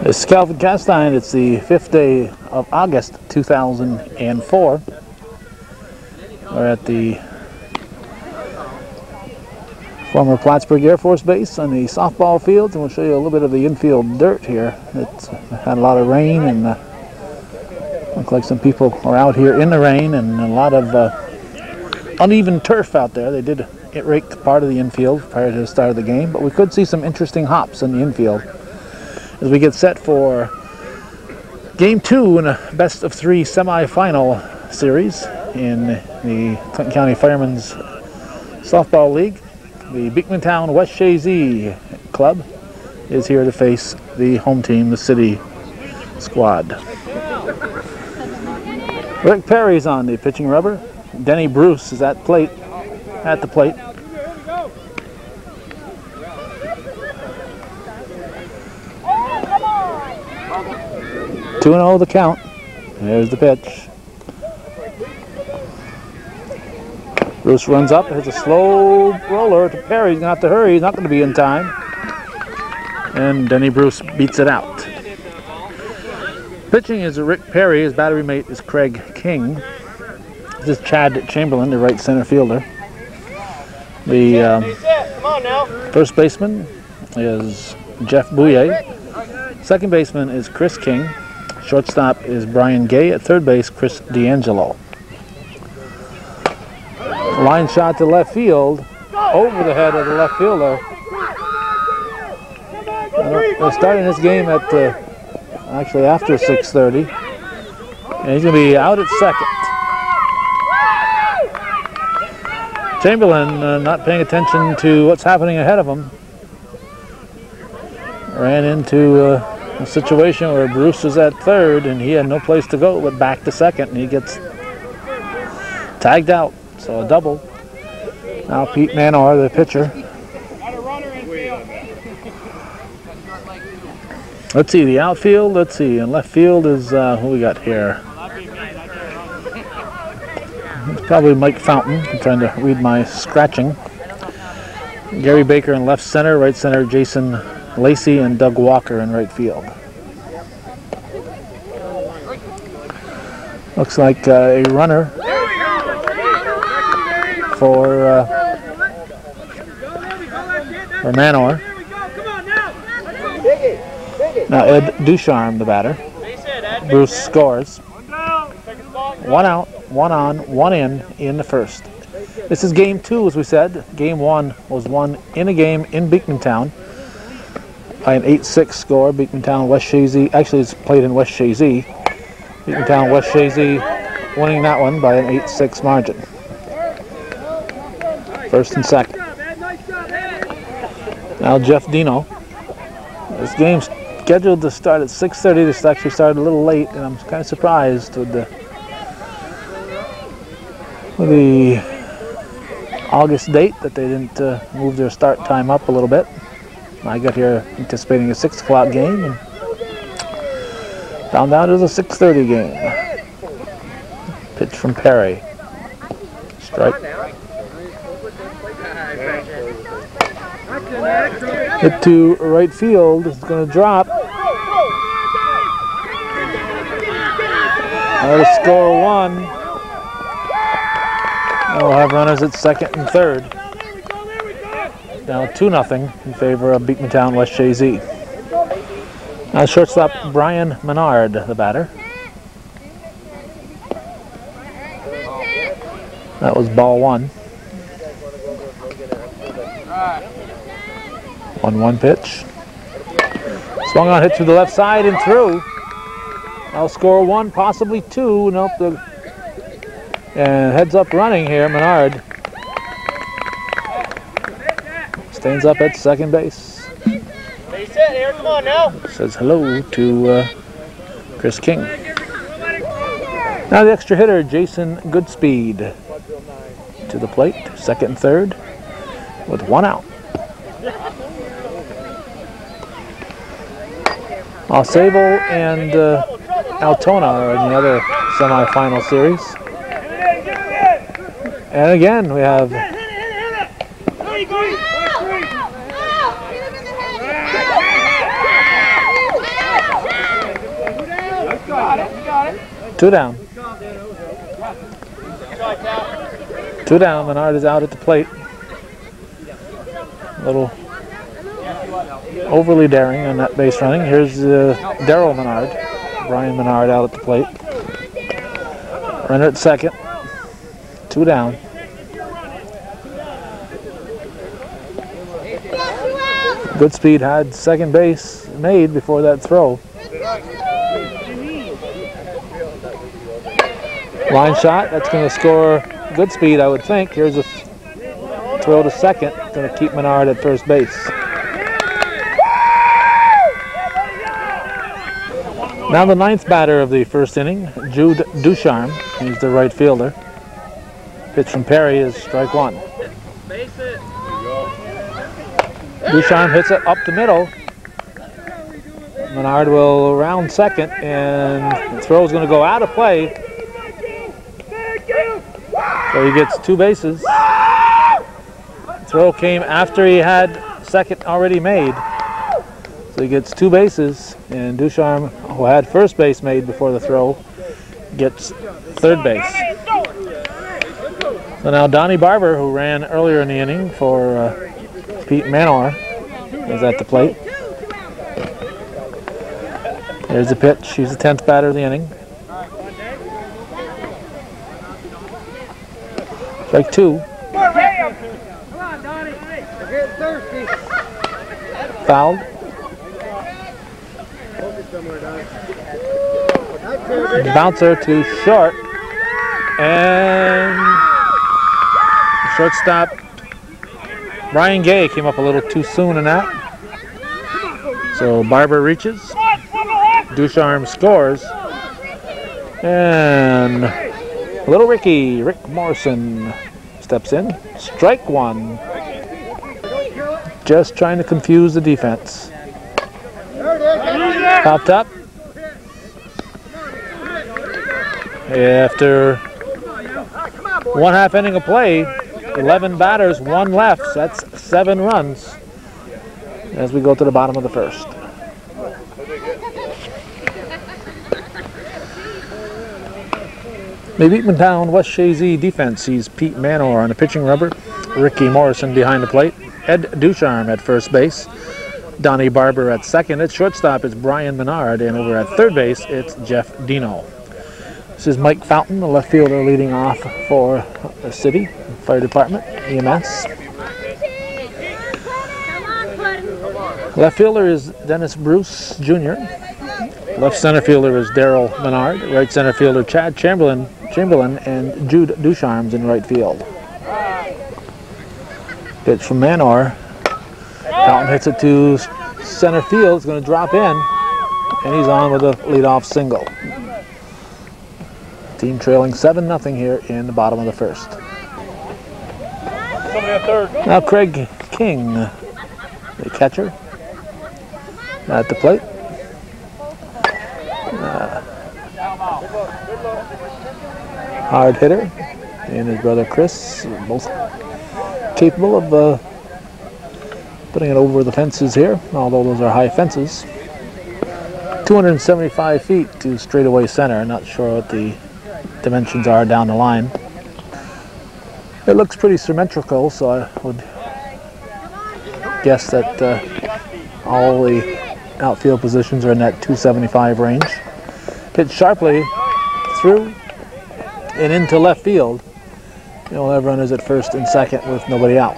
It's Calvin Castine. It's the 5th day of August 2004. We're at the former Plattsburgh Air Force Base on the softball fields, and we'll show you a little bit of the infield dirt here. It's had a lot of rain, and looks like some people are out here in the rain, and a lot of uneven turf out there. They did rake part of the infield prior to the start of the game, but we could see some interesting hops in the infield as we get set for Game 2 in a best-of-3 semifinal series in the Clinton County Firemen's Softball League. The Beekmantown-West Chazy club is here to face the home team, the City squad. Rick Perry's on the pitching rubber. Denny Bruce is at the plate. 2-0 the count. There's the pitch. Bruce runs up, hits a slow roller to Perry. He's going to have to hurry. He's not going to be in time. And Denny Bruce beats it out. Pitching is Rick Perry. His battery mate is Craig King. This is Chad Chamberlain, the right center fielder. The first baseman is Jeff Bouye. Second baseman is Chris King. Shortstop is Brian Gay. At third base, Chris D'Angelo. Line shot to left field, over the head of the left fielder. We're starting this game at actually after 6:30, and he's going to be out at second. Chamberlain, not paying attention to what's happening ahead of him, ran into a situation where Bruce was at third and he had no place to go but back to second, and he gets tagged out. So a double. Now Pete Manor, the pitcher. Let's see, the outfield, let's see, and left field is, who we got here? It's probably Mike Fountain. I'm trying to read my scratching. Gary Baker in left center, right center Jason Lacey, and Doug Walker in right field. Looks like a runner for Manor. Now Ed Ducharme, the batter. Bruce scores. 1 out, 1 on, 1 in the first. This is Game 2, as we said. Game 1 was won in a game in Beekmantown by an 8-6 score. Beekmantown-West Chazy, actually it's played in West Chazy. Beekmantown-West Chazy winning that one by an 8-6 margin. First and second. Now Jeff Dino. This game's scheduled to start at 6:30. This actually started a little late, and I'm kind of surprised with the August date that they didn't move their start time up a little bit. I got here anticipating a 6 o'clock game, and found out it was a 6:30 game. Pitch from Perry. Strike. Hit to right field. It's going to drop. That'll score 1. We'll have runners at second and third. Now 2-0 in favor of Beekmantown-West Chazy. Now shortstop Brian Menard, the batter. That was ball 1. 1-1 pitch. Swung on, hit to the left side and through. I'll score 1, possibly 2. Nope. And heads up running here, Menard. Stands up at second base. Hey, sit here. Come on now. Says hello to Chris King. Now the extra hitter, Jason Goodspeed, to the plate, second and third, with 1 out. Sable and Altona are in the other semifinal series. And again, we have Two down. Two down. Menard is out at the plate. A little overly daring on that base running. Here's Darryl Menard. Brian Menard out at the plate. Runner at second. Two down. Goodspeed had second base made before that throw. Line shot, that's going to score Goodspeed, I would think. Here's a throw to second, going to keep Menard at first base. Now the ninth batter of the first inning, Jude Ducharme. He's the right fielder. Pitch from Perry is strike one. Ducharme hits it up the middle. Menard will round second, and the throw is going to go out of play. So he gets two bases. Throw came after he had second already made. So he gets two bases, and Ducharme, who had first base made before the throw, gets third base. So now Donnie Barber, who ran earlier in the inning for Pete Manor, is at the plate. There's the pitch. He's the 10th batter of the inning. Strike two. Fouled. Bouncer to short. And shortstop Brian Gay came up a little too soon in that. So Barber reaches. Ducharme scores. And little Rick Morrison steps in. Strike one. Just trying to confuse the defense. Popped up. After one half inning of play, 11 batters, one left. So that's 7 runs as we go to the bottom of the first. The Beekmantown-West Chazy defense sees Pete Manor on the pitching rubber, Ricky Morrison behind the plate, Ed Ducharme at first base, Donnie Barber at second. At shortstop, it's Brian Menard, and over at third base, it's Jeff Dino. This is Mike Fountain, the left fielder, leading off for the city fire department, EMS. Left fielder is Dennis Bruce Jr. Left center fielder is Darryl Menard. Right center fielder Chad Chamberlain and Jude Ducharme's in right field. Pitch from Manor. Fountain hits it to center field. It's going to drop in, and he's on with a leadoff single. Team trailing 7-0 here in the bottom of the first. Now Craig King, the catcher, at the plate. Hard hitter, and his brother Chris, both capable of putting it over the fences here, although those are high fences. 275 feet to straightaway center. Not sure what the dimensions are down the line. It looks pretty symmetrical, so I would guess that all the outfield positions are in that 275 range. Hit sharply through and into left field. You'll have runners at first and second with nobody out.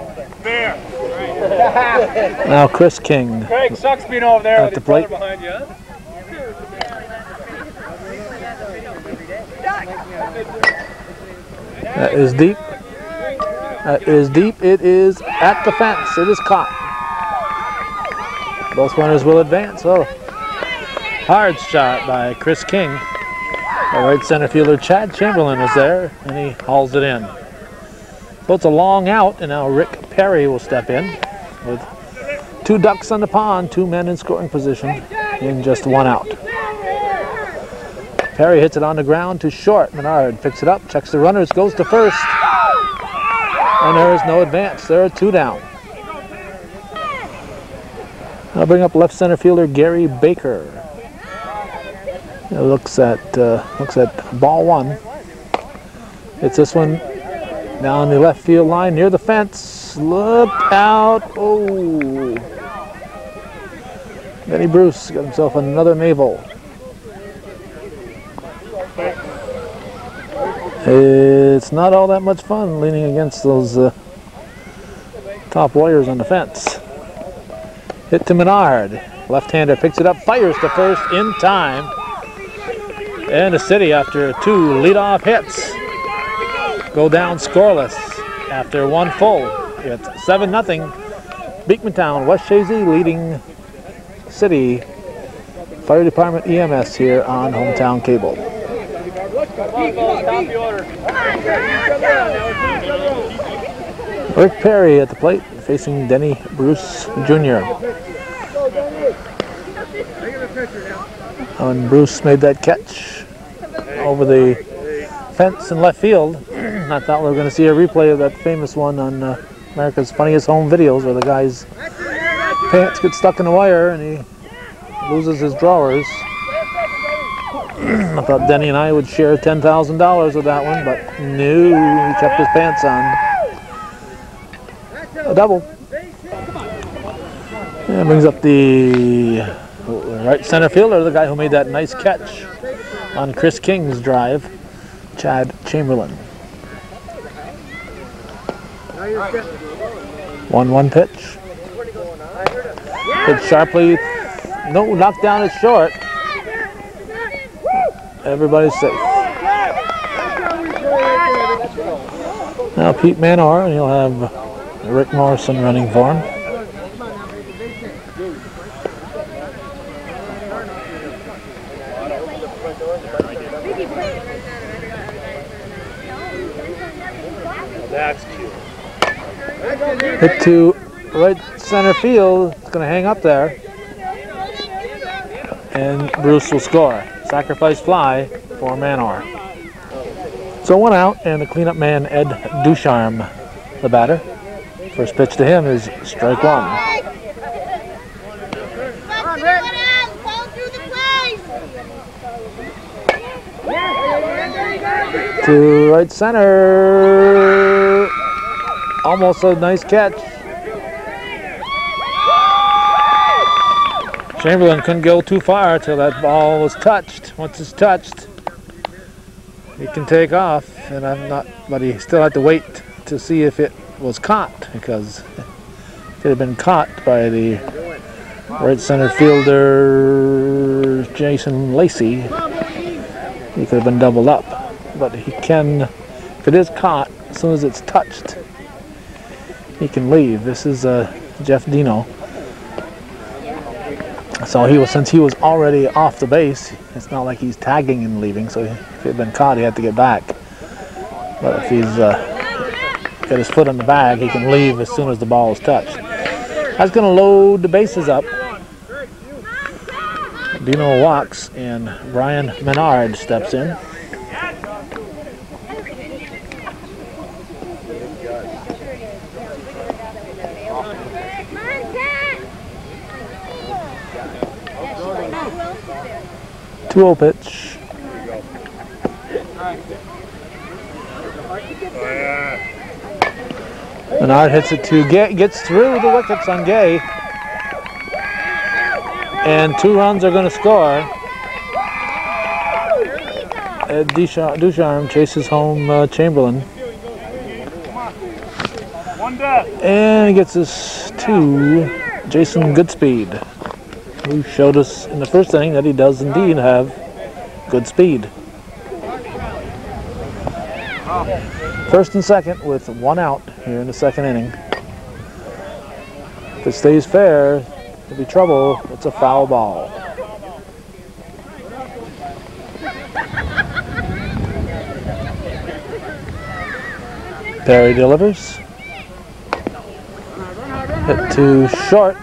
Now Chris King. Craig sucks being over there at the plate. Behind you, huh? That is deep. That is deep. It is at the fence. It is caught. Both runners will advance. Oh, hard shot by Chris King. The right center fielder Chad Chamberlain was there, and he hauls it in. So it's a long out, and now Rick Perry will step in with 2 ducks on the pond, 2 men in scoring position, in just 1 out. Perry hits it on the ground to short. Menard picks it up, checks the runners, goes to first, and there is no advance. There are 2 down. I'll bring up left center fielder Gary Baker. It looks at ball one. It's this one down the left field line near the fence. Look out! Oh, Denny Bruce got himself another navel. It's not all that much fun leaning against those top wires on the fence. Hit to Menard. Left-hander picks it up, fires to first in time. And the City, after two leadoff hits, go down scoreless after one full. It's 7-0. Beekmantown-West Chazy leading City. Fire Department EMS here on Hometown Cable. Rick Perry at the plate facing Denny Bruce Jr. When Bruce made that catch over the fence in left field, I thought we were going to see a replay of that famous one on America's Funniest Home Videos where the guy's pants get stuck in the wire and he loses his drawers. I thought Denny and I would share $10,000 with that one, but no, he kept his pants on. A double. And brings up the right center fielder, the guy who made that nice catch on Chris King's drive, Chad Chamberlain. 1-1 pitch. Hit sharply. No, knocked down is short. Everybody's safe. Now Pete Manor, and he'll have Rick Morrison running for him. Hit to right center field. It's going to hang up there. And Bruce will score. Sacrifice fly for Manor. So one out, and the cleanup man, Ed Ducharme, the batter. First pitch to him is strike one. To right center. Almost a nice catch. Chamberlain couldn't go too far till that ball was touched. Once it's touched, he can take off, and but he still had to wait to see if it was caught, because if it had been caught by the right center fielder Jason Lacey, he could have been doubled up. But he can, if it is caught, as soon as it's touched, he can leave. This is Jeff Dino. So since he was already off the base, it's not like he's tagging and leaving. So if he had been caught, he had to get back. But if he's got his foot on the bag, he can leave as soon as the ball is touched. That's going to load the bases up. Dino walks, and Brian Menard steps in. Two-0 pitch. Menard hits it to Gay, gets through the wickets on Gay, and 2 runs are going to score. Ducharme chases home Chamberlain, and he gets us to Jason Goodspeed, who showed us in the first inning that he does indeed have good speed. First and second with 1 out here in the second inning. If it stays fair, there'll be trouble. It's a foul ball. Perry delivers. Hit to short.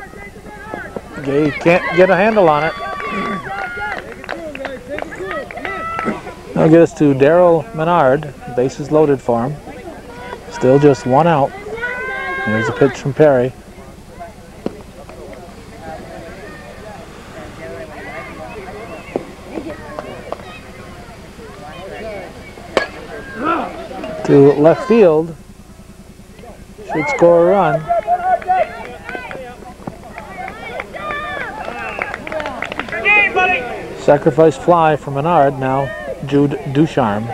Gay can't get a handle on it. That'll get us to Daryl Menard. Bases loaded for him. Still just 1 out. Here's a pitch from Perry. to left field. Should score a run. Sacrifice fly from Menard, now Jude Ducharme.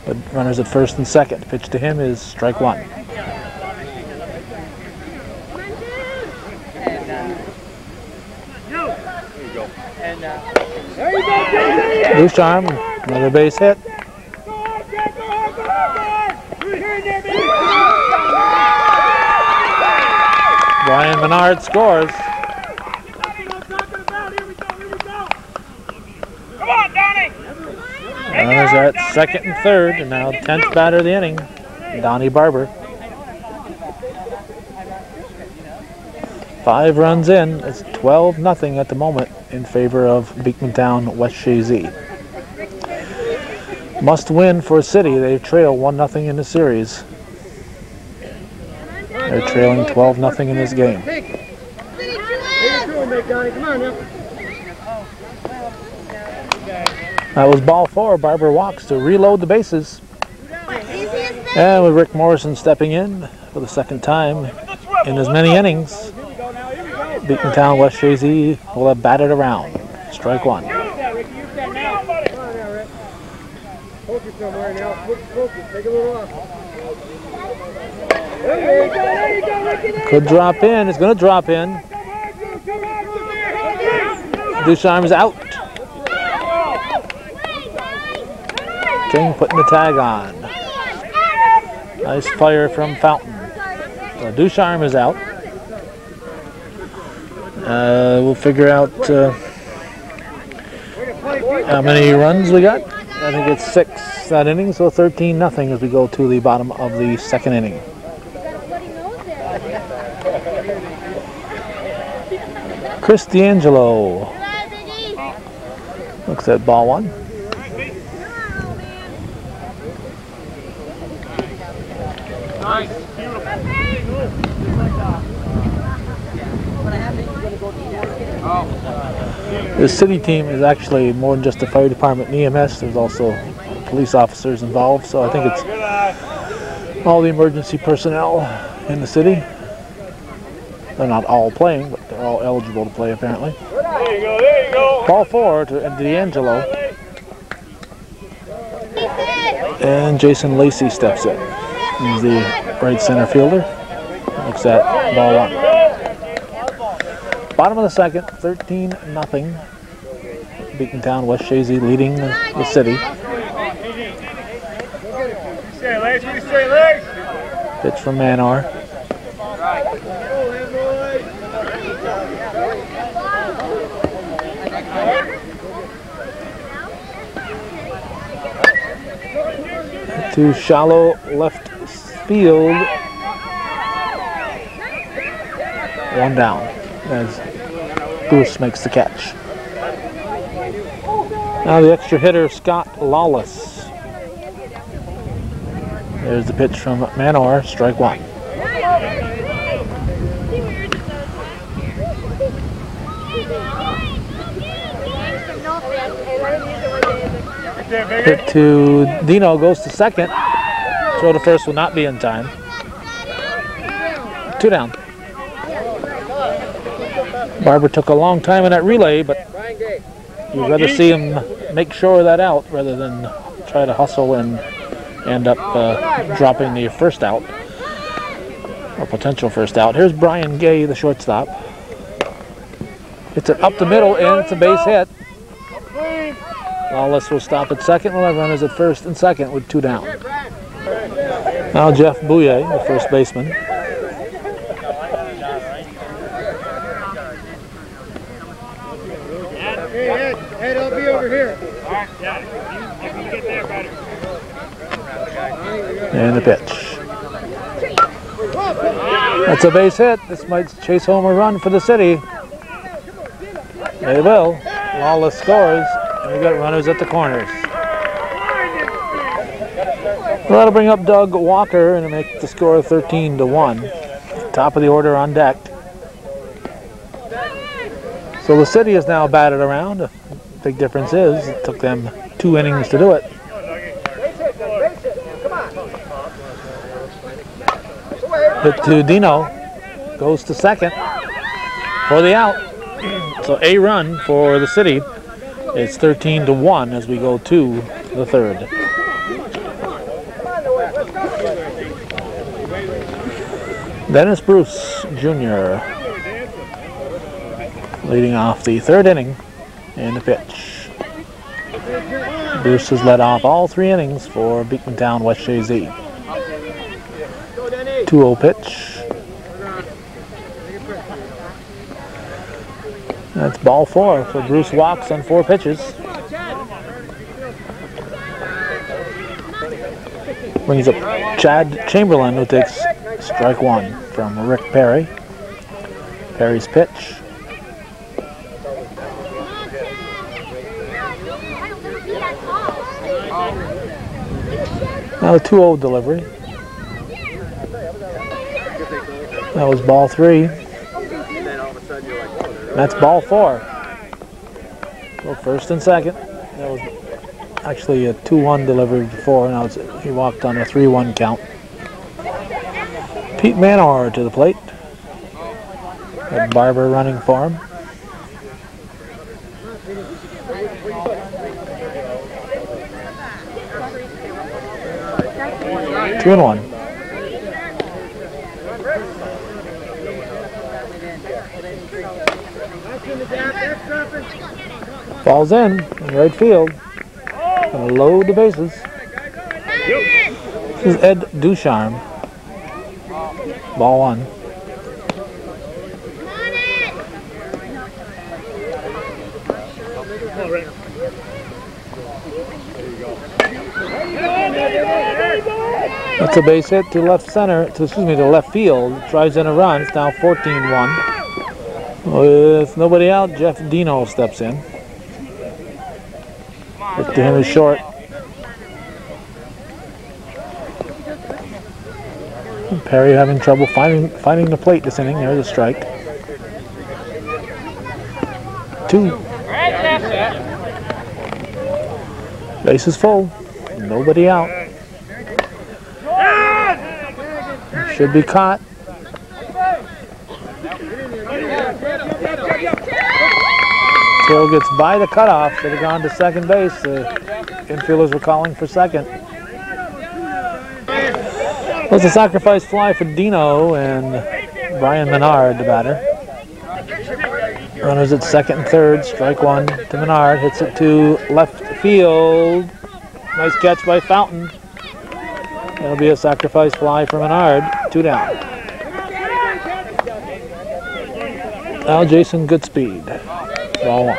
But runners at first and second. Pitch to him is strike one. Ducharme, another base hit. Brian Menard scores. Runners are at second and third, and now 10th batter of the inning, Donnie Barber. 5 runs in. It's 12-0 at the moment in favor of Beekmantown-West Chazy. Must win for City. They trail 1-0 in the series. They're trailing 12-0 in this game. That was ball 4. Barber walks to reload the bases. And with Rick Morrison stepping in for the second time in as many innings, Beekmantown-West Chazy will have batted around. Strike one. Could drop in. It's going to drop in. Ducharme's out. King putting the tag on. Nice fire from Fountain. So Ducharme is out. We'll figure out how many runs we got. I think it's 6 that inning, so 13-0 as we go to the bottom of the second inning. Chris D'Angelo looks at ball 1. Nice. The city team is actually more than just the fire department and EMS. There's also police officers involved, so I think it's all the emergency personnel in the city. They're not all playing, but they're all eligible to play apparently. There you go, there you go. Ball 4 to D'Angelo. And Jason Lacey steps in. He's the right center fielder. Looks at ball 1. Bottom of the second, 13-0. Beekmantown-West Chazy leading the city. Pitch from Manor. To shallow left field. 1 down as Bruce makes the catch. Now the extra hitter, Scott Lawless. There's the pitch from Manor, strike 1. Hit to Dino, goes to second. Throw to first will not be in time. 2 down. Barber took a long time in that relay, but you'd rather see him make sure of that out rather than try to hustle and end up dropping the first out, or potential first out. Here's Brian Gay, the shortstop. It's up the middle, and it's a base hit. Lawless will stop at second. We'll have runners at first and second with 2 down. Now Jeff Bouye, the first baseman. Hey, I'll be over here. All right, yeah. You can get there better. And the pitch. That's a base hit. This might chase home a run for the city. They will. Lawless scores. And we got runners at the corners. Well, that'll bring up Doug Walker and make the score 13-1. Top of the order on deck. So the city is now batted around. The big difference is it took them 2 innings to do it. Hit to Dino. Goes to second for the out. So a run for the City. It's 13-1 as we go to the third. Dennis Bruce Jr. leading off the third inning in the pitch. Bruce has led off all 3 innings for Beekmantown-West Chazy. 2-0 pitch. That's ball 4 for Bruce walks on 4 pitches. Brings up Chad Chamberlain, who takes strike 1 from Rick Perry. Perry's pitch. Now a 2-0 delivery. That was ball 3. That's ball 4. So first and second. That was actually a 2-1 delivery before. Now he walked on a 3-1 count. Pete Manor to the plate. Got Barber running for him. Two and 1. Falls in right field. Gonna load the bases. This is Ed Ducharme. Ball 1. That's a base hit to left center, to left field. Drives in a run. It's now 14-1. With nobody out, Jeff Dino steps in. Hit to him is short. Perry having trouble finding the plate this inning. There's a strike. 2. Base is full. Nobody out. Should be caught. Throw gets by the cutoff. Should have gone to second base. The infielders were calling for second. It was a sacrifice fly for Dino and Brian Menard, the batter. Runners at second and third. Strike 1 to Menard. Hits it to left field. Nice catch by Fountain. That'll be a sacrifice fly for Menard. 2 down. Now Jason Goodspeed. Ball 1.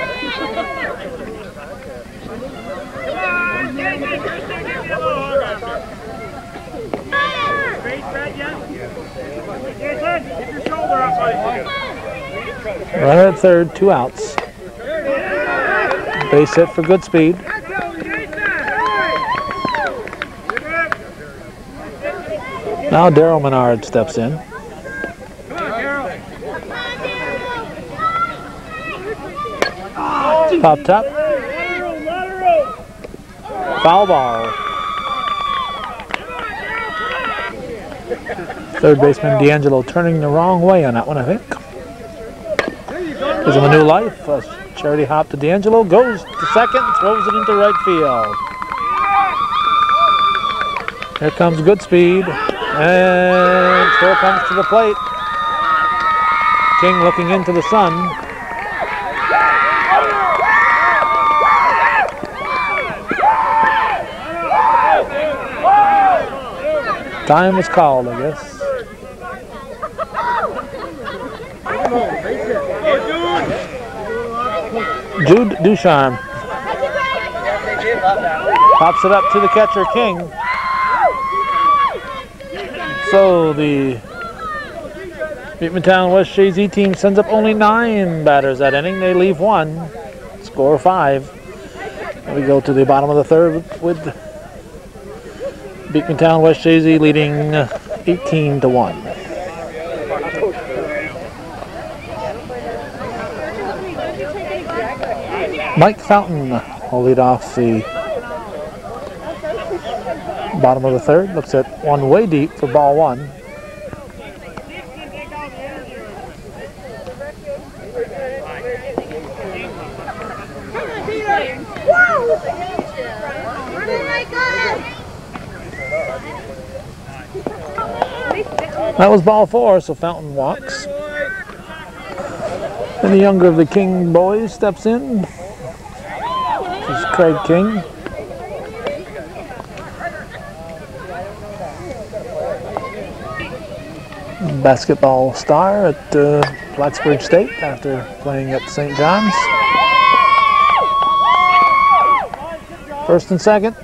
Runner at third, 2 outs. Base hit for Goodspeed. Now Darryl Menard steps in. Pop top. Foul ball. Third baseman D'Angelo turning the wrong way on that one, I think. Gives him a new life. A charity hop to D'Angelo. Goes to second. Throws it into right field. Here comes Goodspeed. And still comes to the plate. King looking into the sun. Time was called, I guess. Jude Ducharme pops it up to the catcher, King. So the Beekmantown-West Chazy team sends up only 9 batters that inning. They leave 1, score 5. And we go to the bottom of the third with Beekmantown-West Chazy leading 18-1. Mike Fountain will lead off the bottom of the third. Looks at one way deep for ball 1. That was ball 4, so Fountain walks. And the younger of the King boys steps in. This is Craig King. Basketball star at Plattsburgh State after playing at St. John's. First and second.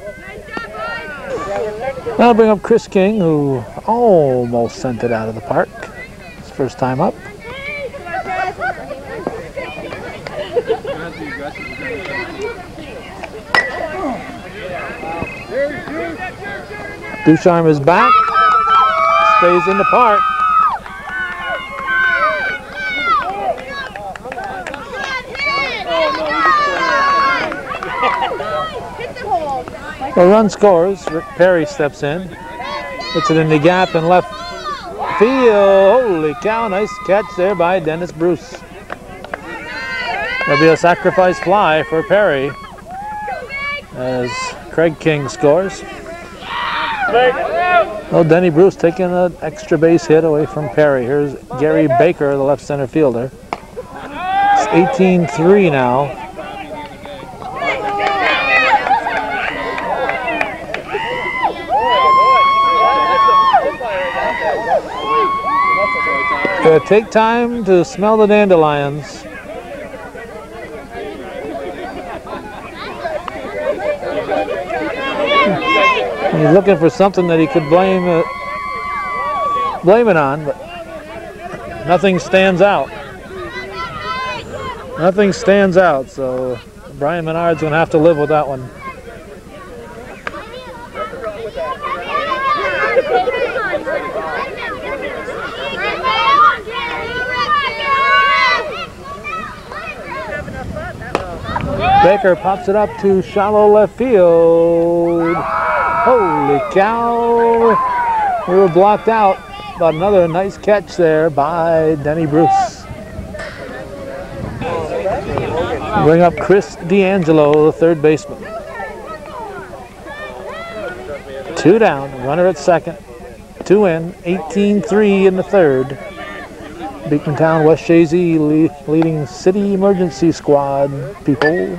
That'll bring up Chris King, who almost sent it out of the park. His first time up. Ducharme is back. Stays in the park. A run scores. Rick Perry steps in. Puts it in the gap in left field. Holy cow, nice catch there by Dennis Bruce. There'll be a sacrifice fly for Perry as Craig King scores. Oh, Denny Bruce taking an extra base hit away from Perry. Here's Gary Baker, the left center fielder. It's 18-3 now. Take time to smell the dandelions. He's looking for something that he could blame it on, but nothing stands out. Nothing stands out, so Brian Menard's going to have to live with that one. Baker pops it up to shallow left field. Holy cow. We were blocked out, but another nice catch there by Denny Bruce. Bring up Chris D'Angelo, the third baseman. 2 down, runner at second. 2 in, 18-3 in the third. Beekmantown-West Chazy leading City Emergency Squad people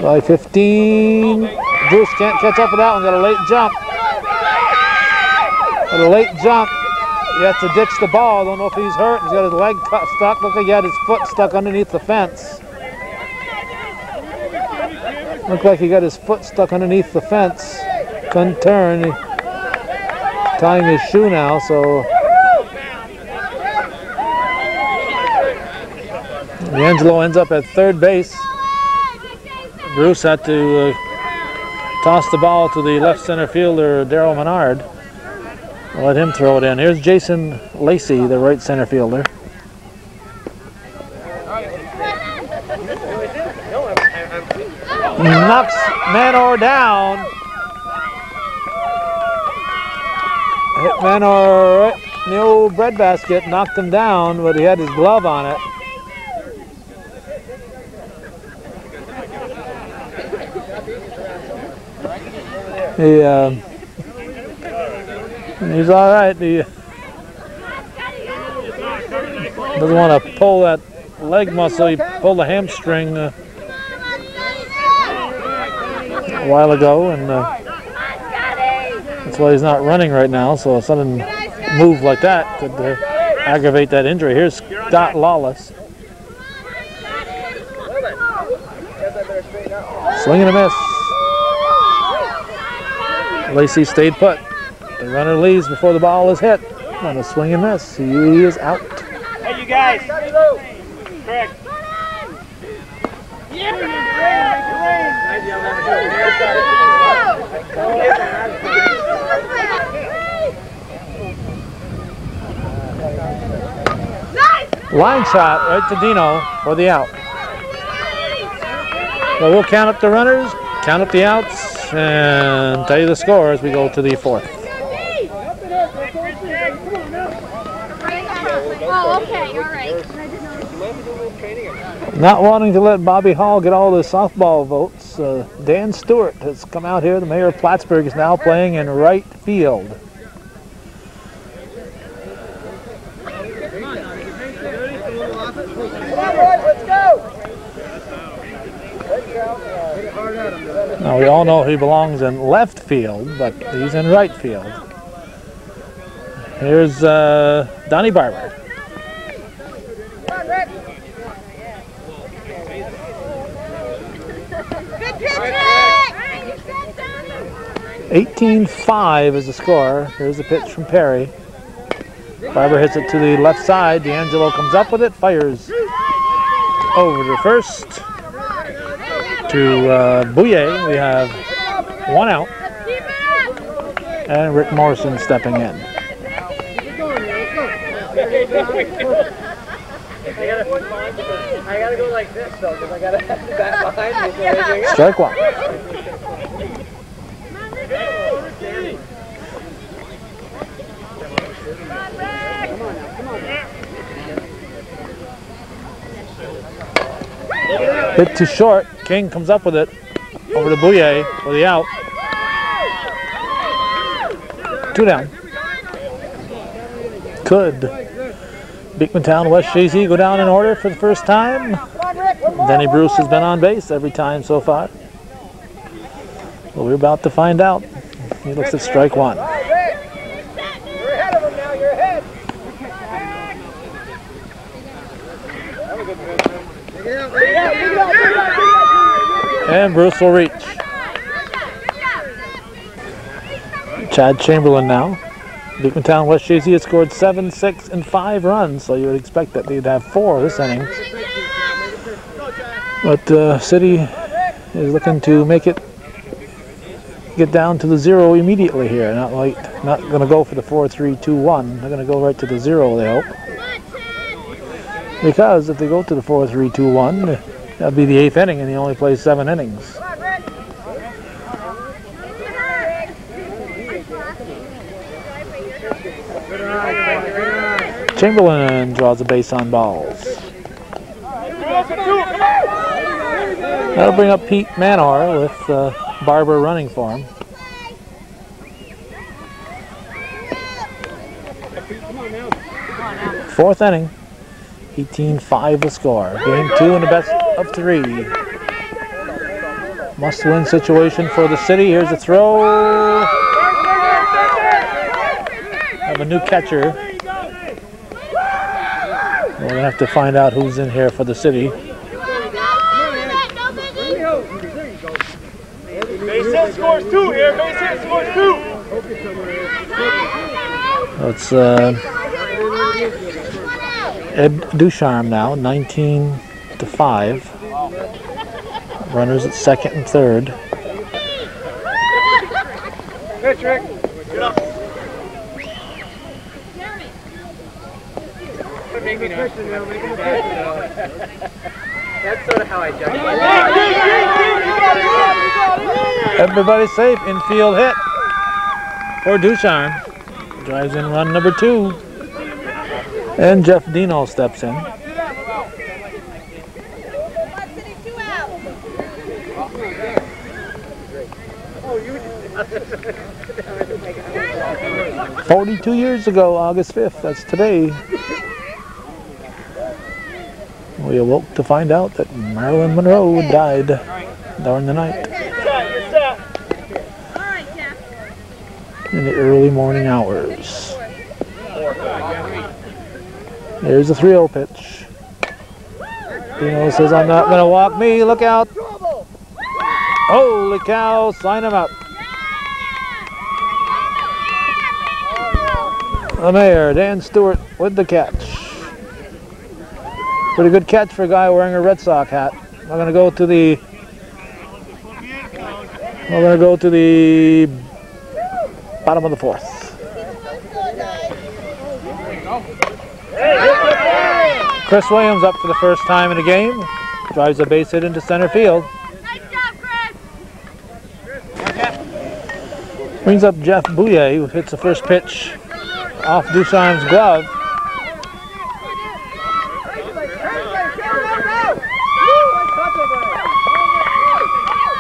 by 15. Bruce can't catch up with that one. Got a late jump. Got a late jump. He has to ditch the ball. Don't know if he's hurt. He's got his leg stuck. Looks like he had his foot stuck underneath the fence. Looked like he got his foot stuck underneath the fence. Couldn't turn. He's tying his shoe now, so D'Angelo ends up at third base. Bruce had to toss the ball to the left center fielder, Darryl Menard. Let him throw it in. Here's Jason Lacey, the right center fielder. Knocks Manor down. Hit Manor right in the old breadbasket, knocked him down, but he had his glove on it. He's all right. He doesn't want to pull that leg muscle. He pulled the hamstring a while ago, and that's why he's not running right now. So a sudden move like that could aggravate that injury. Here's Scott Lawless. Swing and a miss. Lacey stayed put. The runner leaves before the ball is hit. On a swing and miss. He is out. Hey, you guys. Correct. Line shot right to Dino for the out. So we'll count up the runners, count up the outs, and tell you the score as we go to the fourth. Oh, okay, all right. Not wanting to let Bobby Hall get all the softball votes, Dan Stewart has come out here. The mayor of Plattsburgh is now playing in right field. Now we all know he belongs in left field, but he's in right field. Here's Donnie Barber. 18-5 is the score. Here's the pitch from Perry. Barber hits it to the left side. D'Angelo comes up with it, fires over to first. To Bouye, we have one out. And Rick Morrison stepping in. I gotta go like this though, because I gotta have that behind me. Strike one. Hit too short. King comes up with it. Over to Bouye for the out. 2 down. Could Beekmantown-West Chazy go down in order for the first time? Denny Bruce has been on base every time so far. Well, we're about to find out. He looks at strike one. You're ahead of him now, you're ahead. And Bruce will reach. Chad Chamberlain now. Beekmantown-West Chazy has scored 7, 6, and 5 runs, so you would expect that they'd have 4 this inning. But City is looking to make it get down to the 0 immediately here. Not going to go for the 4-3-2-1. They're going to go right to the 0, they hope. Because if they go to the 4-3-2-1, that'll be the 8th inning, and he only plays 7 innings. Chamberlain draws a base on balls. That'll bring up Pete Manor with Barber running for him. Fourth inning, 18-5 the score. Game 2 in the best of 3. Must-win situation for the City. Here's a throw. Have a new catcher. We're going to have to find out who's in here for the City. Base hit scores 2 here, base hit scores 2. It's Ed Ducharme now, 19-5. Runners at second and third. Pitch, Rick. Get up. That's sort of how I jump. Everybody's safe. Infield hit for Ducharme. Drives in run number 2. And Jeff Dino steps in. "42 years ago, August 5th, that's today, we awoke to find out that Marilyn Monroe died during the night. In the early morning hours." There's a 3-0 pitch. Dino says, "I'm not going to walk me. Look out." Holy cow, sign him up. The mayor, Dan Stewart, with the catch. Pretty good catch for a guy wearing a Red Sox hat. We're going to go to the bottom of the 4th. Chris Williams up for the first time in the game. Drives a base hit into center field. Brings up Jeff Bouye, who hits the first pitch off Ducharme's glove.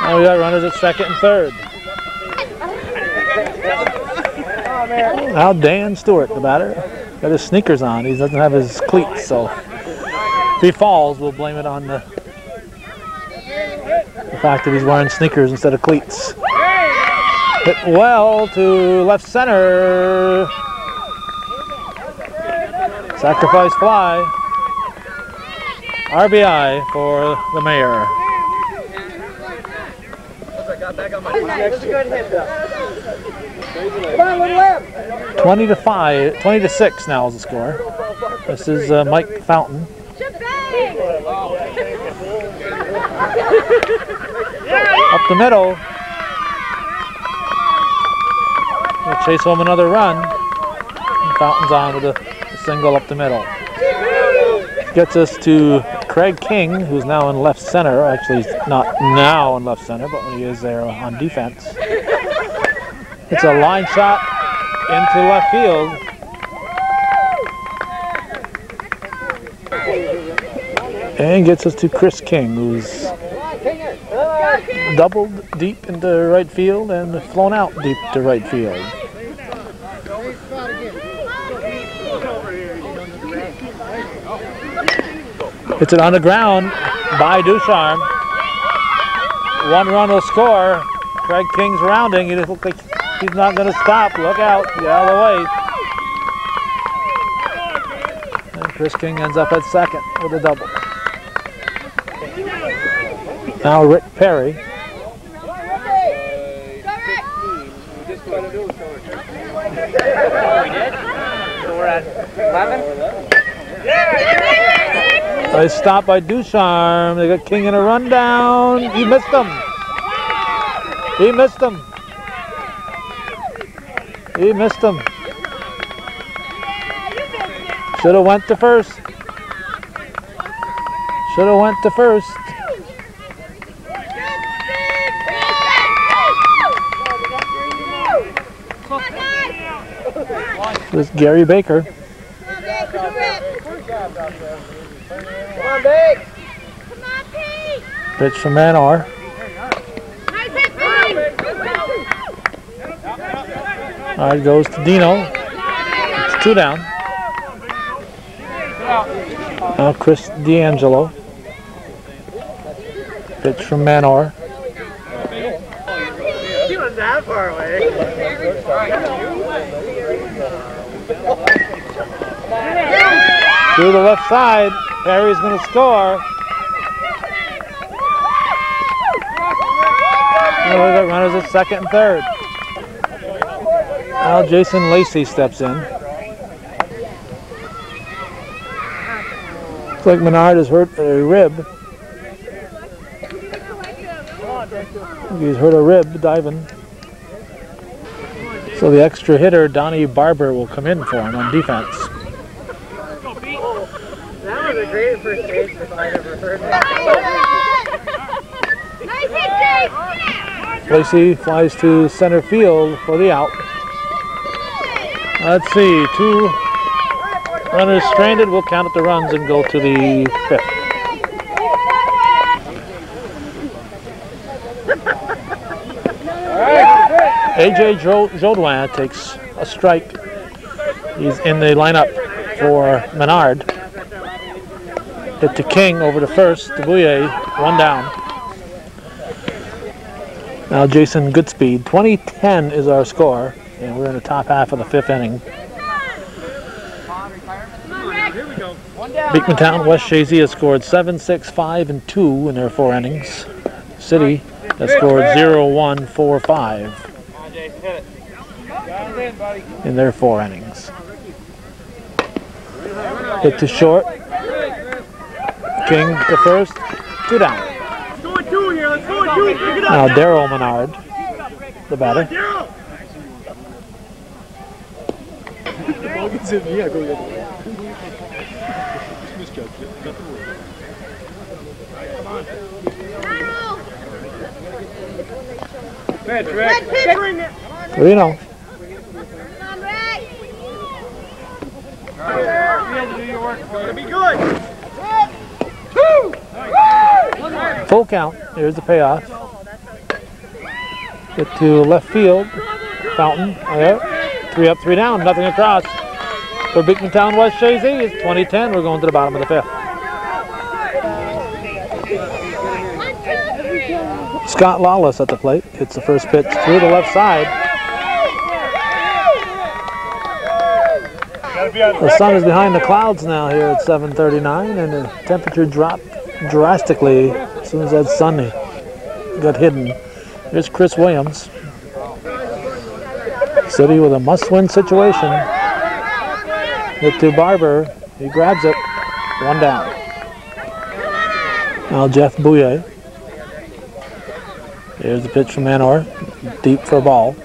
Now we got runners at second and third. Now Dan Stewart, the batter, got his sneakers on. He doesn't have his cleats, so if he falls, we'll blame it on the fact that he's wearing sneakers instead of cleats. Hit well to left center. Sacrifice fly. RBI for the mayor. 20 to 6 now is the score. This is Mike Fountain. Up the middle. We'll chase home another run. And Fountain's on with a single up the middle. Gets us to Craig King, who's now in left center. Actually, he's not now in left center, but when he is there on defense. It's a line shot into left field. And gets us to Chris King, who's doubled deep into right field and flown out deep to right field. Hits it on the ground by Ducharme. One run will score. Craig King's rounding. He looks like he's not going to stop. Look out. Get out of the way. And Chris King ends up at second with a double. Now Rick Perry. We're at 11. Nice stop by Ducharme. They got King in a rundown. He missed him. He missed him. He missed him. Should have went to first. Should have went to first. This is Gary Baker. Come on, Big. Come on, Pete. Pitch from Manor. All right, goes to Dino. It's 2 down. Now Chris D'Angelo. Pitch from Manor. He was that far away. To the left side. Perry's going to score. And we got runners at second and third. Now Jason Lacey steps in. Looks like Menard has hurt a rib. He's hurt a rib diving. So the extra hitter, Donnie Barber, will come in for him on defense. That was a great first base if I'd ever heard that. Lacey flies to center field for the out. Let's see, 2 runners stranded. We'll count up the runs and go to the 5th. AJ Jodouin takes a strike. He's in the lineup for Menard. Hit to King over to first. To Bouye, 1 down. Now Jason Goodspeed. 20-10 is our score, and we're in the top half of the 5th inning. Beekmantown-West Chazy has scored 7, 6, 5, and 2 in their 4 innings. City has scored 0, 1, 4, 5 in their 4 innings. Hit to short. King to first. 2 down. Now Daryl Menard, the batter. Reno. Full count. Here's the payoff. Get to left field. Fountain. There. 3 up, 3 down. Nothing across. For Beekmantown-West Chazy, it's 20-10. We're going to the bottom of the 5th. Scott Lawless at the plate. Hits the first pitch through the left side. The sun is behind the clouds now here at 7:39, and the temperature dropped drastically as soon as that sun got hidden. Here's Chris Williams. City with a must-win situation. Hit to Barber. He grabs it. 1 down. Now Jeff Bouye. Here's the pitch from Manor. Deep for a ball.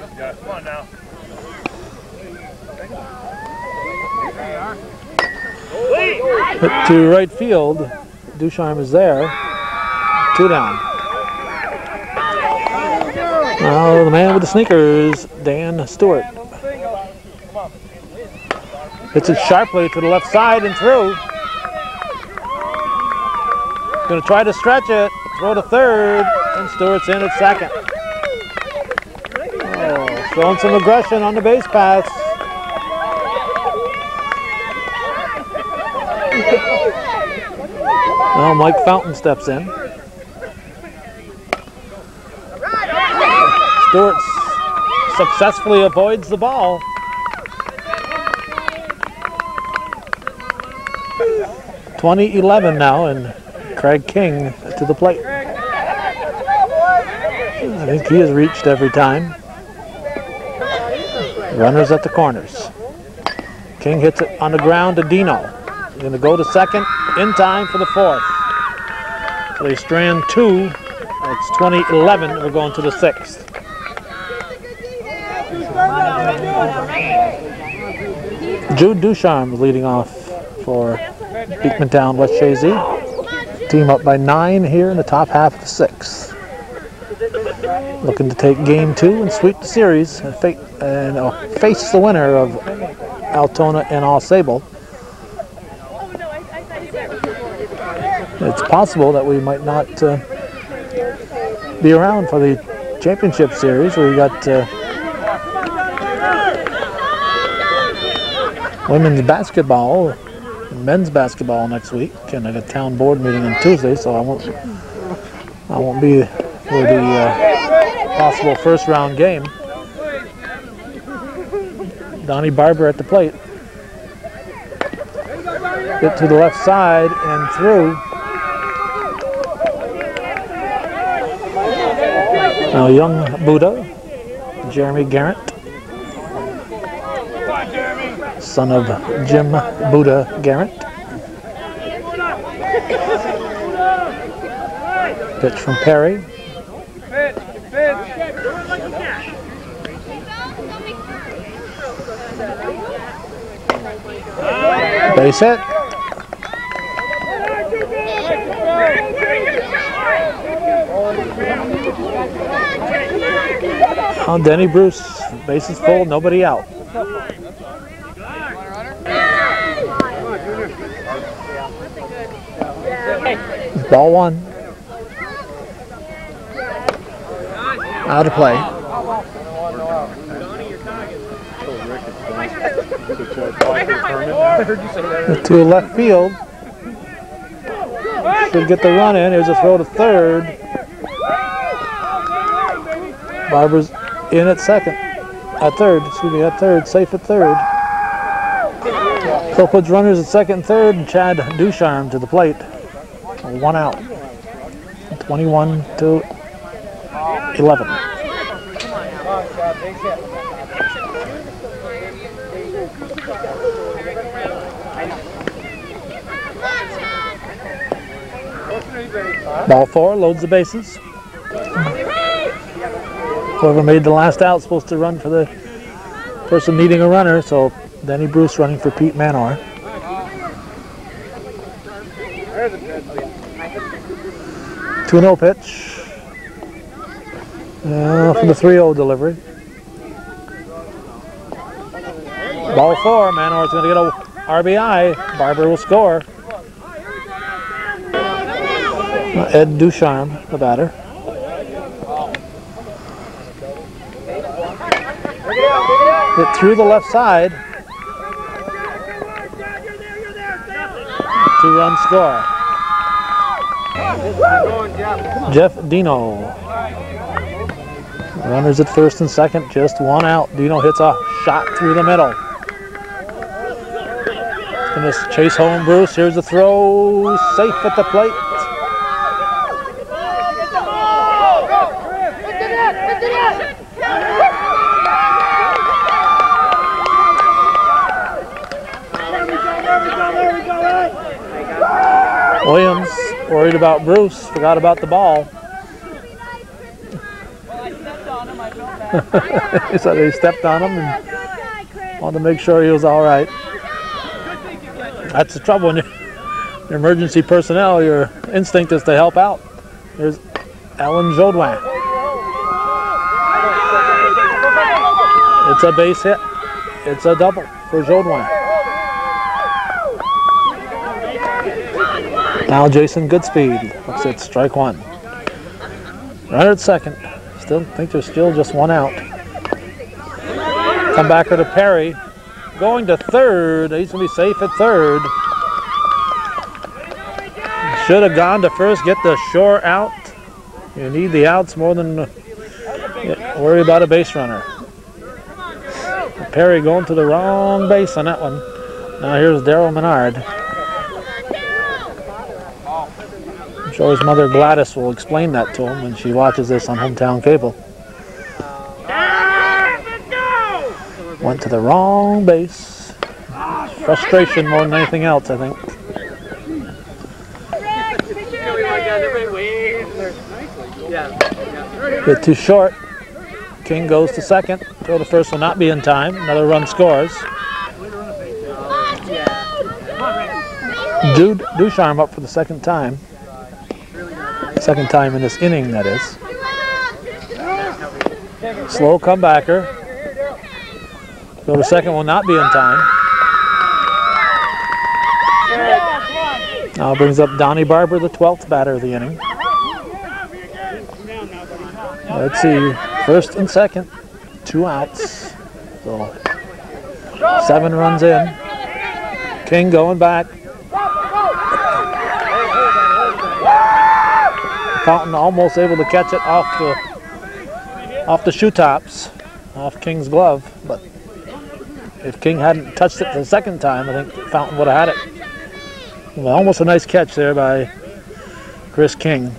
Hit to right field. Ducharme is there. 2 down. Now the man with the sneakers, Dan Stewart. Hits it sharply to the left side and through. Going to try to stretch it. Throw to third. And Stewart's in at second. Oh, showing some aggression on the base pass. Well, Mike Fountain steps in. Stewart successfully avoids the ball. .20-11 now, and Craig King to the plate. I think he has reached every time. Runners at the corners. King hits it on the ground to Dino. He's going to go to second in time for the 4th. So they strand 2. It's 20-11. We're going to the 6th. Jude Ducharme leading off for Beekmantown-West Chazy. Team up by 9 here in the top half of the 6th. Looking to take game 2 and sweep the series and face the winner of Altona and AuSable. It's possible that we might not be around for the championship series. We got women's basketball and men's basketball next week, and I got a town board meeting on Tuesday, so I won't be for the possible first round game. Donnie Barber at the plate. Get to the left side and through. Now young Buddha, Jeremy Garrett, son of Jim Buddha Garrett. Pitch from Perry. Base hit. On Denny Bruce, bases full, nobody out. Ball 1. Out of play. To left field. Should get the run in. Here's a throw to third. Barber's in at second. At third, safe at third. So puts runners at second and third, and Chad Ducharme to the plate. 1 out. 21-11. Ball 4, loads the bases. Whoever made the last out is supposed to run for the person needing a runner, so Denny Bruce running for Pete Manor. Two 2-0 pitch. From the 3-0 delivery. Ball 4, Manor's going to get a RBI. Barber will score. Ed Ducharme, the batter. Hit through the left side. 2-run score. Jeff Dino. Runners at first and second, just one out. Dino hits a shot through the middle. Gonna chase home Bruce. Here's the throw. Safe at the plate. Williams worried about Bruce, forgot about the ball. He said he stepped on him and wanted to make sure he was all right. That's the trouble when you're emergency personnel. Your instinct is to help out. There's Alan Jodouin. It's a base hit. It's a double for Jodouin. Now Jason Goodspeed looks at strike one. Runner at second. Still think there's still just one out. Comebacker to Perry. Going to third. He's going to be safe at third. Should have gone to first. Get the shore out. You need the outs more than worry about a base runner. Perry going to the wrong base on that one. Now here's Daryl Menard. I'm sure his mother Gladys will explain that to him when she watches this on Hometown Cable. Went to the wrong base. Frustration more than anything else, I think. Bit too short. King goes to second. Throw to first will not be in time. Another run scores. Ducharme up for the second time. Second time in this inning, that is. Slow comebacker. Throw to second will not be in time. Now brings up Donnie Barber, the 12th batter of the inning. Let's see, first and second, 2 outs. So 7 runs in. King going back. Fountain almost able to catch it off the shoe tops, off King's glove, but if King hadn't touched it the second time, I think Fountain would have had it. Well, almost a nice catch there by Chris King.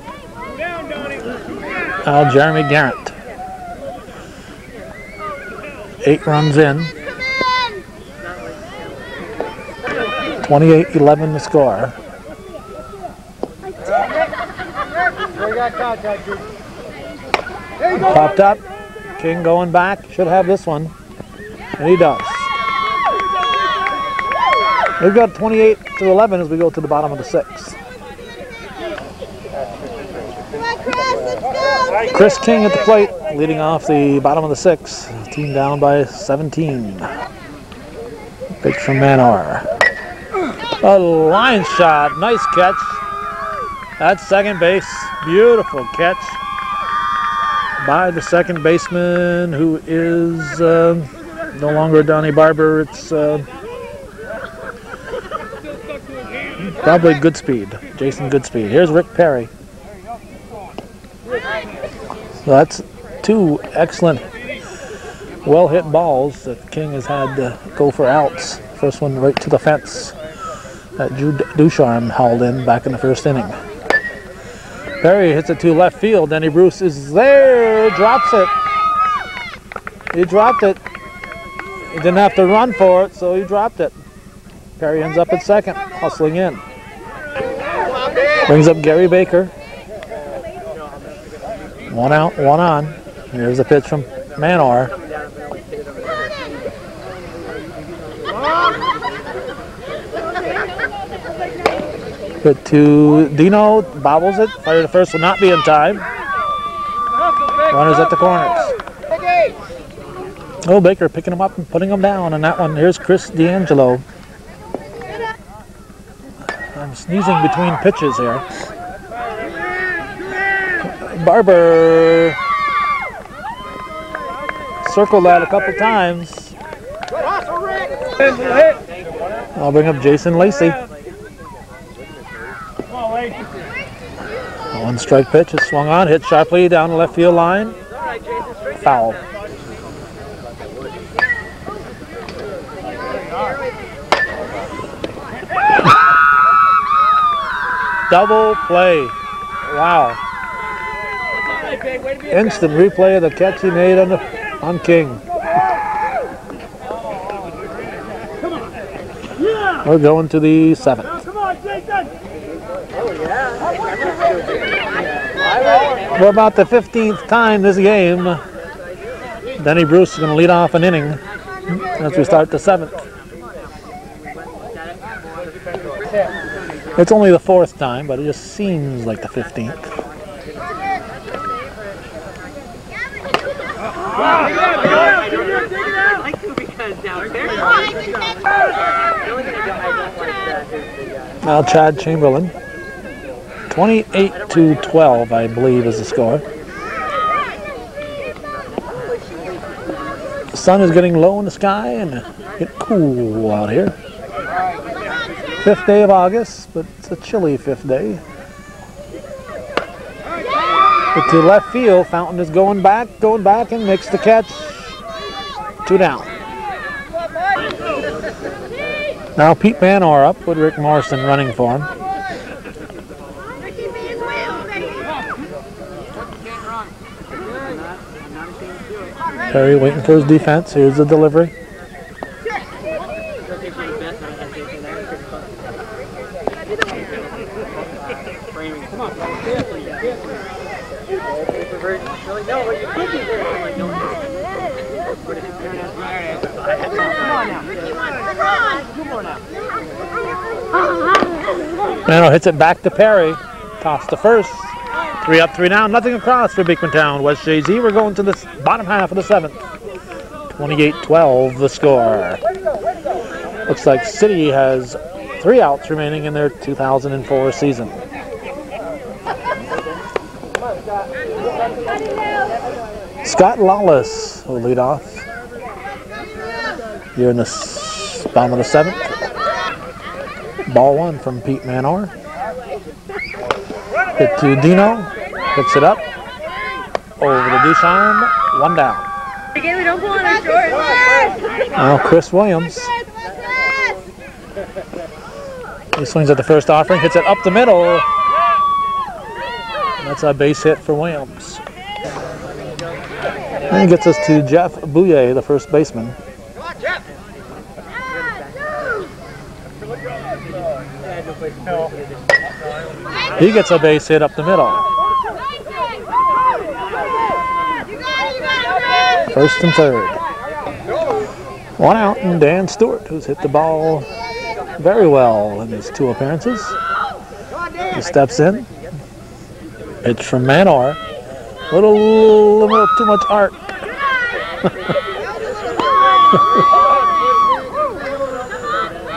Now Jeremy Garrett. 8 runs in. 28-11 the score. Popped up. King going back. Should have this one. And he does. We've got 28-11 as we go to the bottom of the 6th. Chris King at the plate, leading off the bottom of the 6th. Team down by 17. Pitch from Manor. A line shot. Nice catch. That's second base. Beautiful catch by the second baseman, who is no longer Donnie Barber. It's probably Goodspeed, Jason Goodspeed. Here's Rick Perry. So that's 2 excellent, well-hit balls that King has had to go for outs. First one right to the fence that Ducharme hauled in back in the first inning. Perry hits it to left field. Denny Bruce is there, drops it. He dropped it. He didn't have to run for it, so he dropped it. Perry ends up at second, hustling in. Brings up Gary Baker. 1 out, 1 on. Here's a pitch from Manor. Hit to Dino, bobbles it. Fire to first will not be in time. Runners at the corners. Oh, Baker picking him up and putting him down on that one. Here's Chris D'Angelo. I'm sneezing between pitches here. Barber circled that a couple times. I'll bring up Jason Lacey. One strike pitch is swung on, hit sharply down the left field line. Foul. Double play. Wow. Instant replay of the catch he made on King. We're going to the 7th. For about the 15th time this game, Denny Bruce is going to lead off an inning as we start the 7th. It's only the 4th time, but it just seems like the 15th. Now Chad Chamberlain. 28-12, I believe, is the score. The sun is getting low in the sky and it's cool out here. 5th day of August, but it's a chilly 5th day. But to left field, Fountain is going back and makes the catch. 2 down. Now Pete Manor up with Rick Morrison running for him. Perry waiting for his defense. Here's the delivery. Manor hits it back to Perry. Toss to first. 3 up, 3 down. Nothing across for Beekmantown-West Chazy. We're going to the bottom half of the 7th. 28-12 the score. Looks like City has 3 outs remaining in their 2004 season. Scott Lawless will lead off here in the bottom of the 7th. Ball 1 from Pete Manor. Hit to Dino. Picks it up. Over to Ducharme. 1 down. Again, we don't pull on our shorts. Now Chris Williams. He swings at the first offering. Hits it up the middle. That's a base hit for Williams. And he gets us to Jeff Bouye, the first baseman. He gets a base hit up the middle. First and third. 1 out, and Dan Stewart, who's hit the ball very well in his 2 appearances. He steps in. Pitch from Manor. A little too much arc.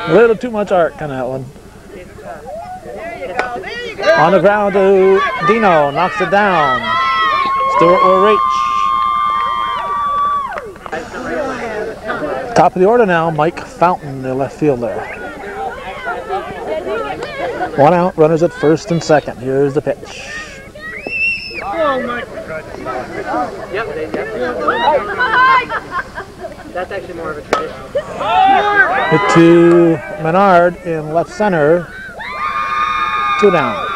A little too much arc on that one. On the ground to Dino, knocks it down. Stewart will reach. Top of the order now, Mike Fountain, the left fielder. 1 out, runners at first and second. Here's the pitch. That's actually more of a tradition. Hit to Menard in left center. 2 down.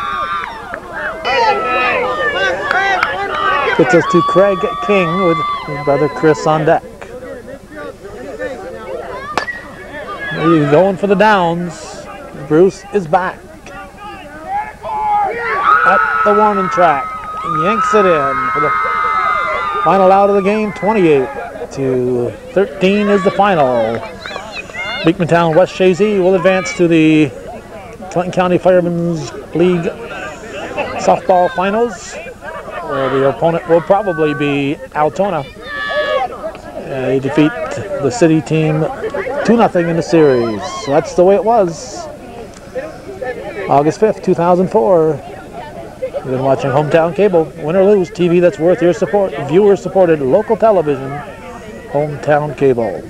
Gets us to Craig King with his brother Chris on deck. He's going for the downs. Bruce is back at the warning track. He yanks it in for the final out of the game. 28-13 is the final. Beekmantown-West Chazy will advance to the Clinton County Firemen's League softball finals, where the opponent will probably be Altona. They defeat the city team 2-0 in the series. So that's the way it was. August 5th, 2004. You've been watching Hometown Cable. Win or lose, TV that's worth your support. Viewer-supported local television. Hometown Cable.